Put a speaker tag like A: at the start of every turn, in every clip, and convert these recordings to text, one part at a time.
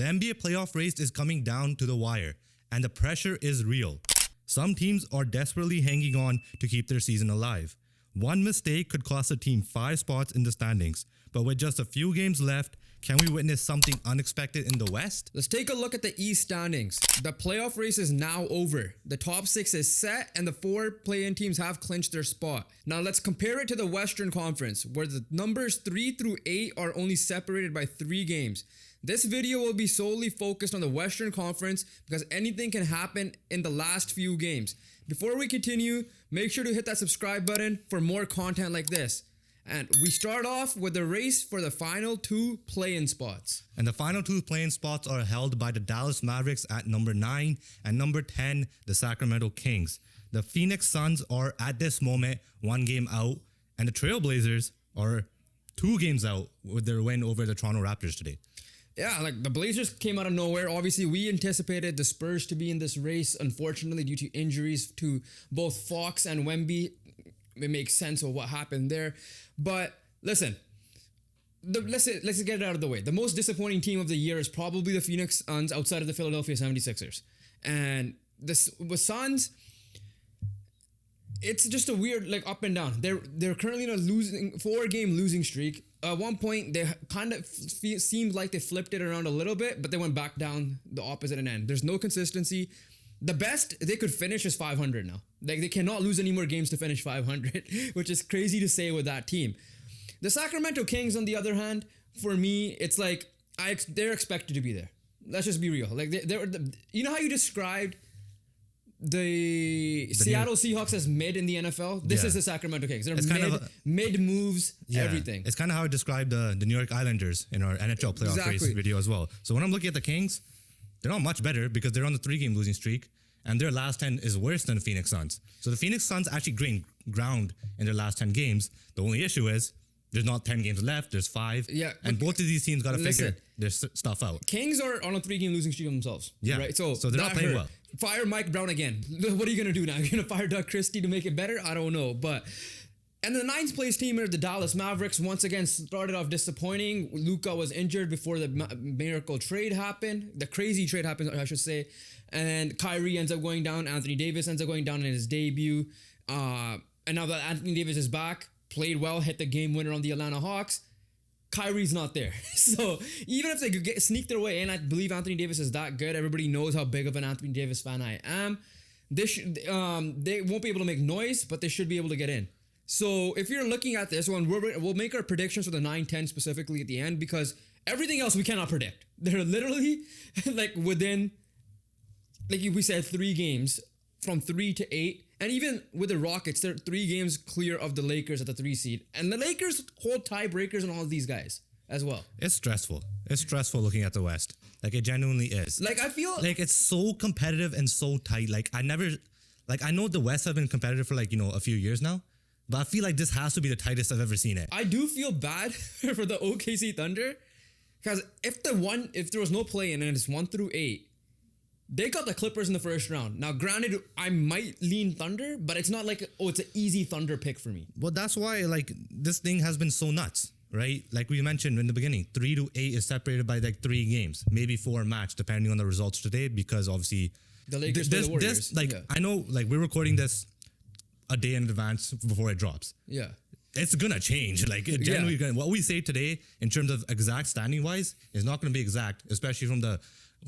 A: The NBA playoff race is coming down to the wire, and the pressure is real. Some teams are desperately hanging on to keep their season alive. One mistake could cost a team 5 spots in the standings, but with just a few games left, can we witness something unexpected in the West?
B: Let's take a look at the East standings. The playoff race is now over. The top 6 is set and the 4 play-in teams have clinched their spot. Now let's compare it to the Western Conference, where the numbers 3 through 8 are only separated by 3 games. This video will be solely focused on the Western Conference because anything can happen in the last few games. Before we continue, make sure to hit that subscribe button for more content like this. And we start off with the race for the final 2 play-in spots.
A: And the final 2 play-in spots are held by the Dallas Mavericks at number 9 and number 10, the Sacramento Kings. The Phoenix Suns are at this moment 1 game out, and the Trailblazers are 2 games out with their win over the Toronto Raptors today.
B: Yeah, like the Blazers came out of nowhere. Obviously, we anticipated the Spurs to be in this race. Unfortunately, due to injuries to both Fox and Wemby, it makes sense of what happened there. But listen, let's get it out of the way. The most disappointing team of the year is probably the Phoenix Suns outside of the Philadelphia 76ers. And with Suns, it's just a weird up and down. They're currently in a 4-game losing streak. At one point, they kind of seemed like they flipped it around a little bit, but they went back down the opposite end. There's no consistency. The best they could finish is 500 now. Like, they cannot lose any more games to finish 500, which is crazy to say with that team. The Sacramento Kings, on the other hand, for me, it's like they're expected to be there. Let's just be real. Like, you know how you described the Seattle Seahawks as mid in the NFL? This is the Sacramento Kings. They're mid moves, everything.
A: It's kind of how I described the New York Islanders in our NHL playoff race video as well. So when I'm looking at the Kings, they're not much better because they're on the 3-game losing streak, and their last 10 is worse than the Phoenix Suns. So the Phoenix Suns actually gained ground in their last 10 games. The only issue is there's not 10 games left. There's 5. Yeah, and both of these teams got to figure their stuff out.
B: Kings are on a 3-game losing streak themselves.
A: Yeah,
B: right?
A: So they're not playing well.
B: Fire Mike Brown again. What are you going to do now? You're going to fire Doug Christie to make it better? I don't know. And the 9th place team are the Dallas Mavericks. Once again, started off disappointing. Luka was injured before the miracle trade happened. The crazy trade happened, I should say. And Kyrie ends up going down. Anthony Davis ends up going down in his debut. And now that Anthony Davis is back, played well, hit the game winner on the Atlanta Hawks, Kyrie's not there. So even if they could sneak their way in, I believe Anthony Davis is that good. Everybody knows how big of an Anthony Davis fan I am. They won't be able to make noise, but they should be able to get in. So if you're looking at this one, we'll make our predictions for the 9-10 specifically at the end, because everything else we cannot predict. They're literally within, like we said, 3 games from 3 to 8. And even with the Rockets, they're 3 games clear of the Lakers at the 3 seed. And the Lakers hold tiebreakers on all of these guys as well.
A: It's stressful. It's stressful looking at the West. Like, it genuinely is.
B: Like, I feel
A: like it's so competitive and so tight. Like, I know the West have been competitive for a few years now, but I feel like this has to be the tightest I've ever seen it.
B: I do feel bad for the OKC Thunder, because if there was no play-in and it's 1 through 8, they got the Clippers in the first round. Now, granted, I might lean Thunder, but it's not like, it's an easy Thunder pick for me.
A: Well, that's why, this thing has been so nuts, right? Like we mentioned in the beginning, 3 to 8 is separated by 3 games, maybe 4 match, depending on the results today, because obviously
B: the Lakers play the Warriors.
A: I know, we're recording this a day in advance before it drops.
B: Yeah.
A: It's gonna change. What we say today in terms of exact standing wise is not gonna be exact, especially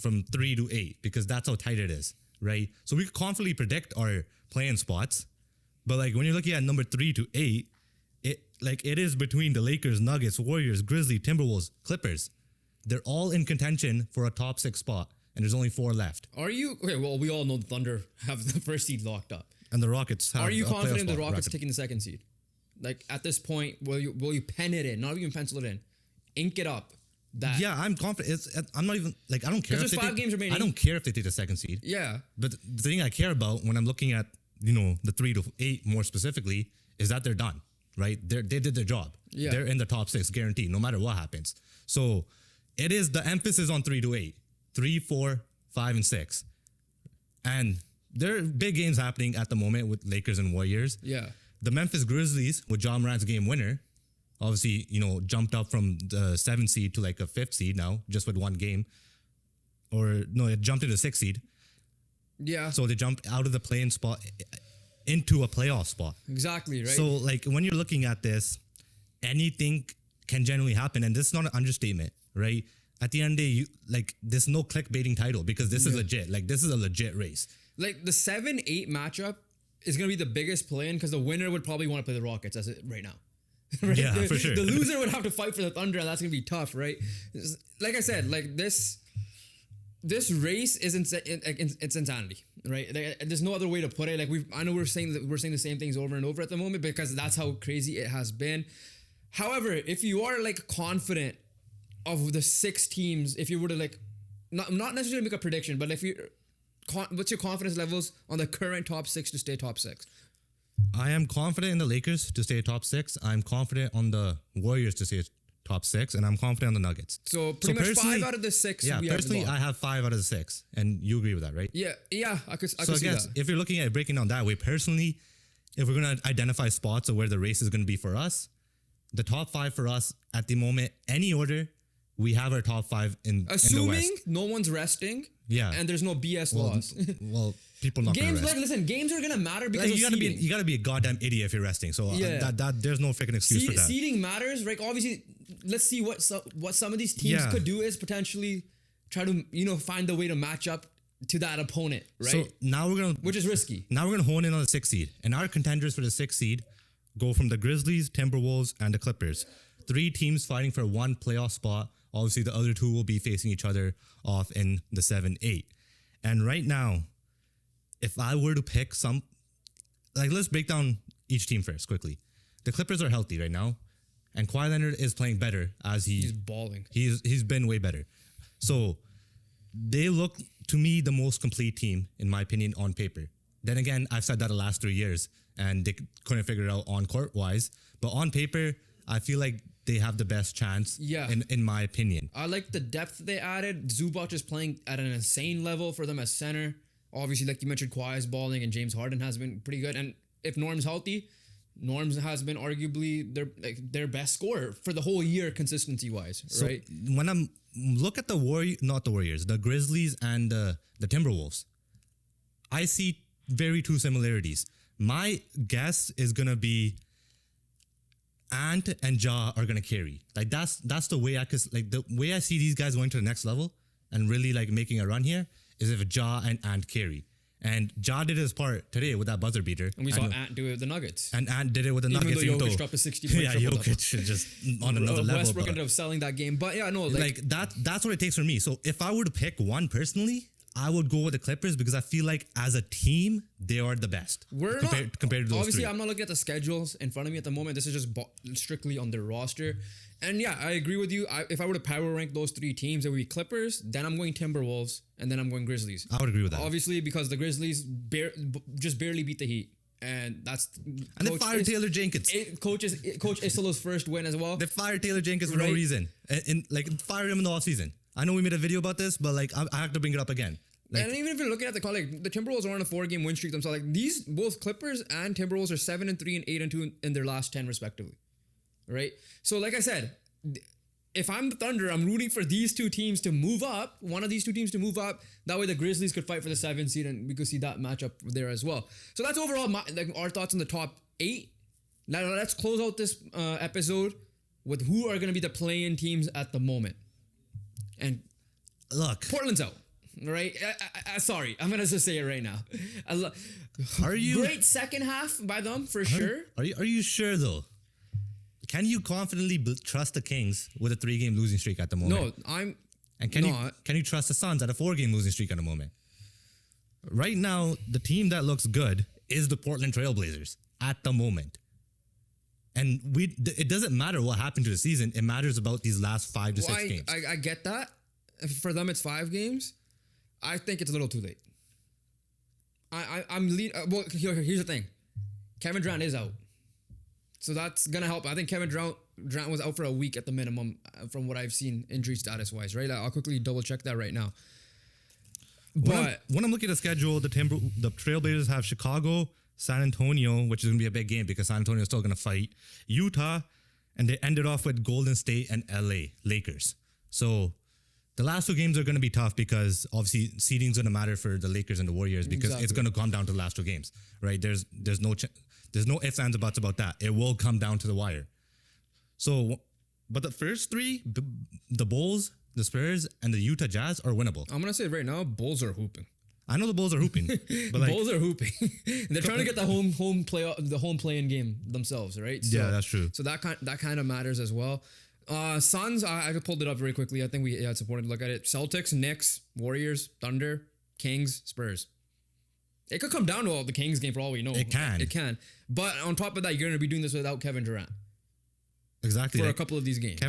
A: from 3 to 8, because that's how tight it is, right? So we can confidently predict our playing spots, but when you're looking at number 3 to 8, it is between the Lakers, Nuggets, Warriors, Grizzlies, Timberwolves, Clippers. They're all in contention for a top 6 spot, and there's only 4 left.
B: Are you okay? Well, we all know the Thunder have the first seed locked up,
A: and the Rockets have.
B: Are you confident the Rockets taking the 2nd seed? At this point, will you pen it in? Not even pencil it in, ink it up.
A: Yeah, I'm confident. I'm not even I don't care.
B: There's 5 games remaining.
A: I don't care if they take the 2nd seed.
B: Yeah,
A: but the thing I care about when I'm looking at the 3 to 8 more specifically is that they're done, right? They did their job. Yeah, they're in the top 6 guaranteed, no matter what happens. So it is the emphasis on 3 to 8, 3, 4, 5, and 6, and there are big games happening at the moment with Lakers and Warriors.
B: Yeah,
A: the Memphis Grizzlies with John Morant's game winner. Obviously, jumped up from the 7th seed to a 5th seed now, just with 1 game. it jumped into the 6th seed.
B: Yeah.
A: So they jumped out of the play-in spot into a playoff spot.
B: Exactly, right?
A: So like when you're looking at this, anything can generally happen, and this is not an understatement, right? At the end of the day, there's no clickbaiting title because this is legit. Like this is a legit race.
B: Like the 7-8 matchup is gonna be the biggest play-in because the winner would probably want to play the Rockets as it right now. Right?
A: Yeah, for sure.
B: The loser would have to fight for the Thunder, and that's gonna be tough, right? Like I said, this race is it's insanity, right? There's no other way to put it. I know we're saying the same things over and over at the moment because that's how crazy it has been. However, if you are confident of the 6 teams, if you were to not necessarily make a prediction, but if you, what's your confidence levels on the current top 6 to stay top 6?
A: I am confident in the Lakers to stay top 6. I'm confident on the Warriors to stay top 6, and I'm confident on the Nuggets.
B: So pretty much 5 out of the 6.
A: Yeah, personally, I have 5 out of the 6, and you agree with that, right?
B: Yeah, I could see
A: that. If you're looking at it, breaking down that way, personally, if we're gonna identify spots of where the race is gonna be for us, the top 5 for us at the moment, any order, we have our top 5 in the West.
B: Assuming no one's resting, and there's no BS laws.
A: Well, people not
B: games.
A: Gonna rest.
B: Listen, games are gonna matter because of seeding.
A: You gotta be a goddamn idiot if you're resting. So that there's no freaking excuse for that.
B: Seeding matters, right? Obviously, let's see what some of these teams could do is potentially try to find a way to match up to that opponent, right?
A: So now
B: which is risky.
A: Now we're gonna hone in on the 6th seed, and our contenders for the 6th seed go from the Grizzlies, Timberwolves, and the Clippers. 3 teams fighting for 1 playoff spot. Obviously, the other 2 will be facing each other off in the 7-8. And right now, if I were to pick let's break down each team first quickly. The Clippers are healthy right now, and Kawhi Leonard is playing better as
B: he's balling.
A: He's been way better. So they look to me the most complete team, in my opinion, on paper. Then again, I've said that the last 3 years, and they couldn't figure it out on court wise. But on paper, I feel like they have the best chance, in my opinion.
B: I like the depth they added. Zubac is playing at an insane level for them as center. Obviously, like you mentioned, Kawhi is balling, and James Harden has been pretty good. And if Norm's healthy, Norms has been arguably their best scorer for the whole year, consistency wise, right?
A: So when I'm look at the the Grizzlies and the Timberwolves, I see very true similarities. My guess is gonna be Ant and Ja are gonna carry. That's the way the way I see these guys going to the next level and really making a run here is if Ja and Ant carry. And Ja did his part today with that buzzer beater.
B: And we saw Ant do it with the Nuggets.
A: And Ant did it with the Nuggets.
B: Even though Jokic dropped a 60-point triple.
A: Jokic is just on another level.
B: Westbrook ended up selling that game. But yeah, no.
A: That's what it takes for me. So if I were to pick one personally, I would go with the Clippers because I feel like as a team, they are the best. Compared to those
B: obviously,
A: 3.
B: I'm not looking at the schedules in front of me at the moment. This is just strictly on their roster. And yeah, I agree with you. If I were to power rank those 3 teams, it would be Clippers, then I'm going Timberwolves, and then I'm going Grizzlies.
A: I would agree with that.
B: Obviously, because the Grizzlies just barely beat the Heat. And
A: they fired Taylor Jenkins.
B: Coach Isolo's first win as well.
A: They fired Taylor Jenkins for no reason. And fired him in the offseason. I know we made a video about this, but I have to bring it up again.
B: And even if you're looking at the Timberwolves are on a 4-game win streak themselves. These both Clippers and Timberwolves are 7-3 and 8-2 in their last 10 respectively, right? So like I said, if I'm the Thunder, I'm rooting for these 2 teams to move up. One of these 2 teams to move up. That way the Grizzlies could fight for the 7th seed, and we could see that matchup there as well. So that's overall our thoughts on the top 8. Now let's close out this episode with who are going to be the play-in teams at the moment. And
A: look,
B: Portland's out. Right? Sorry, I'm gonna just say it right now.
A: Are you
B: great second half by them for sure?
A: Are you sure though? Can you confidently trust the Kings with a 3-game losing streak at the moment?
B: No, I'm.
A: And can you trust the Suns at a 4-game losing streak at the moment? Right now, the team that looks good is the Portland Trailblazers at the moment. And it doesn't matter what happened to the season. It matters about these last 5 to 6 games.
B: I get that. For them, it's 5 games. I think it's a little too late. Well, here's the thing. Kevin Durant is out. So that's going to help. I think Kevin Durant was out for a week at the minimum from what I've seen injury status-wise, right? I'll quickly double-check that right now. But
A: when I'm looking at the schedule, the Trailblazers have Chicago, San Antonio, which is going to be a big game because San Antonio is still going to fight, Utah, and they ended off with Golden State and LA, Lakers. So The last two games are going to be tough because obviously seeding's going to matter for the Lakers and the Warriors because it's going to come down to the last two games, right? There's no ifs, ands, or buts about that. It will come down to the wire. So, but the first three, the Bulls, the Spurs, and the Utah Jazz are winnable.
B: I'm gonna say right now, Bulls are hooping.
A: I know the Bulls are hooping, but like,
B: Bulls are hooping. They're trying to get the home play-in game themselves, right? So,
A: yeah, that's true.
B: So that kind of matters as well. Suns, I pulled it up very quickly. I think it's important to look at it. Celtics, Knicks, Warriors, Thunder, Kings, Spurs. It could come down to all the Kings game for all we know.
A: It can.
B: But on top of that, you're going to be doing this without Kevin Durant.
A: Exactly.
B: For a couple of these games.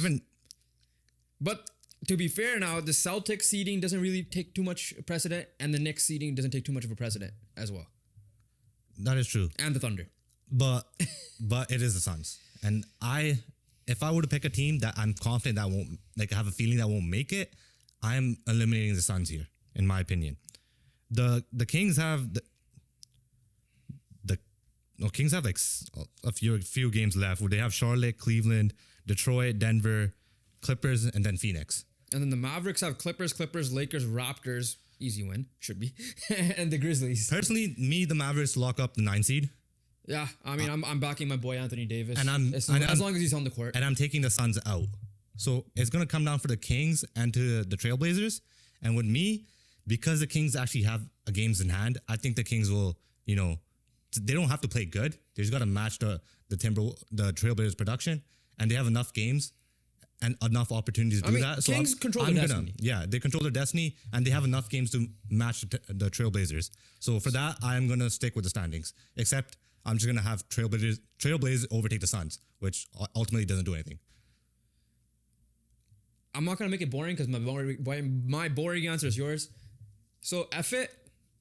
B: But to be fair now, the Celtics seeding doesn't really take too much precedent, and the Knicks seeding doesn't take too much of a precedent as well.
A: That is true.
B: And the Thunder.
A: But it is the Suns. And if I were to pick a team that I'm confident that won't, like, I have a feeling that won't make it, I'm eliminating the Suns here, in my opinion. The Kings have Kings have like a few games left where they have Charlotte, Cleveland, Detroit, Denver, Clippers, and then Phoenix.
B: And then the Mavericks have Clippers, Lakers, Raptors, easy win, should be, and the Grizzlies.
A: Personally, the Mavericks lock up the 9 seed.
B: Yeah, I mean, I'm backing my boy Anthony Davis,
A: and
B: as long as he's on the court.
A: And I'm taking the Suns out. So it's gonna come down for the Kings and to the Trailblazers. And with me, because the Kings actually have games in hand, I think the Kings will, they don't have to play good. They just got to match the Trailblazers production, and they have enough games and enough opportunities to do that. So
B: Kings control their destiny.
A: Yeah, they control their destiny, and they have enough games to match the Trailblazers. So for that, I'm gonna stick with the standings. Except I'm just gonna have Trailblazers overtake the Suns, which ultimately doesn't do anything.
B: I'm not gonna make it boring because my boring answer is yours. So F it,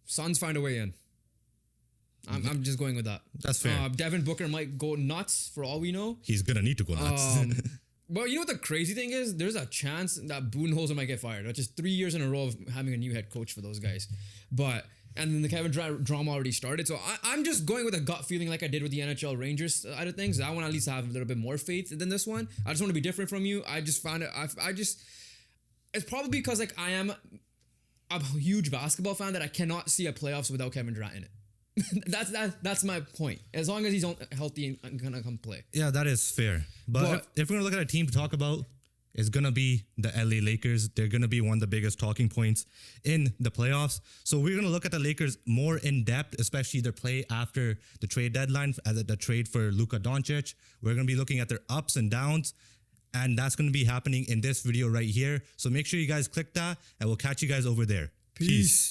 B: Suns find a way in. I'm just going with that.
A: That's fair.
B: Devin Booker might go nuts for all we know.
A: He's gonna need to go nuts.
B: But you know what the crazy thing is? There's a chance that Budenholzer might get fired. That's just 3 years in a row of having a new head coach for those guys. And then the Kevin Durant drama already started. So I'm just going with a gut feeling like I did with the NHL Rangers side of things. I want to at least have a little bit more faith than this one. I just want to be different from you. I just found it. It's probably because like I am a huge basketball fan that I cannot see a playoffs without Kevin Durant in it. That's my point. As long as he's healthy and gonna come play.
A: Yeah, that is fair. But if we're gonna look at a team to talk about, it's gonna be the LA Lakers. They're gonna be one of the biggest talking points in the playoffs. So we're gonna look at the Lakers more in depth, especially their play after the trade deadline, the trade for Luka Doncic. We're gonna be looking at their ups and downs. And that's going to be happening in this video right here. So make sure you guys click that, and we'll catch you guys over there.
B: Peace.